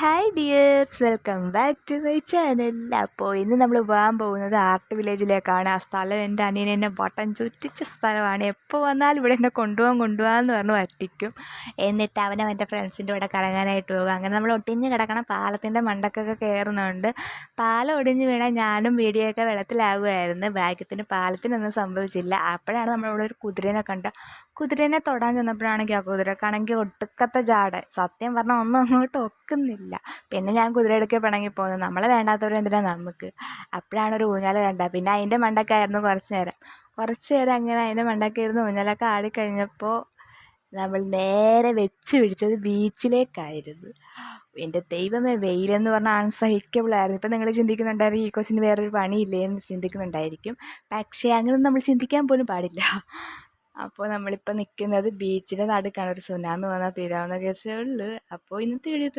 Hi dears, welcome back to my channel. അപ്പോൾ ഇന്ന് നമ്മൾ പോകാൻ പോകുന്നത് ആർട്ട് വില്ലേജിലേക്കാണ്. ആ സ്ഥലം എൻ്റെ അനിയനെ എന്നെ വട്ടം ചുറ്റിച്ച സ്ഥലമാണ്. എപ്പോൾ വന്നാലും ഇവിടെ എന്നെ കൊണ്ടുപോകാമെന്ന് പറഞ്ഞ് പറ്റിക്കും. എന്നിട്ട് അവൻ്റെ ഫ്രണ്ട്സിൻ്റെ കൂടെ കറങ്ങാനായിട്ട് പോകും. അങ്ങനെ നമ്മൾ ഒട്ടിഞ്ഞ് കിടക്കണം പാലത്തിൻ്റെ മണ്ടക്കൊക്കെ കയറുന്നുണ്ട്. പാലം ഒടിഞ്ഞ് വീണാൽ ഞാനും വീഡിയോയൊക്കെ വെള്ളത്തിലാകുമായിരുന്നു. ഭാഗ്യത്തിന് പാലത്തിനൊന്നും സംഭവിച്ചില്ല. അപ്പോഴാണ് നമ്മളിവിടെ ഒരു കുതിരേനെ കണ്ട. കുതിരേനെ തൊടാൻ ചെന്നപ്പോഴാണെങ്കിൽ ആ കുതിരക്കാണെങ്കിൽ ഒട്ടുക്കത്തെ ജാട. സത്യം പറഞ്ഞാൽ ഒന്നും അങ്ങോട്ട് ഒക്കുന്നില്ല. പിന്നെ ഞാൻ കുതിരയെടുക്കെ പിണങ്ങി പോകുന്നു. നമ്മളെ വേണ്ടാത്തവരെന്തിനാ നമുക്ക്. അപ്പോഴാണ് ഒരു ഊഞ്ഞാൽ കണ്ട. പിന്നെ അതിൻ്റെ മണ്ടക്കായിരുന്നു കുറച്ച് നേരം അങ്ങനെ അതിൻ്റെ മണ്ടക്കായിരുന്നു. ഊഞ്ഞാലൊക്കെ ആടിക്കഴിഞ്ഞപ്പോൾ നമ്മൾ നേരെ വെച്ച് പിടിച്ചത് ബീച്ചിലേക്കായിരുന്നു. എൻ്റെ ദൈവമേ, വെയിലെന്ന് പറഞ്ഞാൽ അൺസഹിക്കബിളായിരുന്നു. ഇപ്പം നിങ്ങൾ ചിന്തിക്കുന്നുണ്ടായിരിക്കും ഈ കൊച്ചിന് വേറൊരു പണിയില്ലേ എന്ന് ചിന്തിക്കുന്നുണ്ടായിരിക്കും. പക്ഷേ അങ്ങനെയൊന്നും നമ്മൾ ചിന്തിക്കാൻ പോലും പാടില്ല. അപ്പോൾ നമ്മളിപ്പോൾ നിൽക്കുന്നത് ബീച്ചിൻ്റെ നടുക്കാണ്. ഒരു സുനാമി വന്നാൽ തീരാവുന്ന കേസേ ഉള്ളൂ. അപ്പോൾ ഇന്നത്തെ വീഡിയോ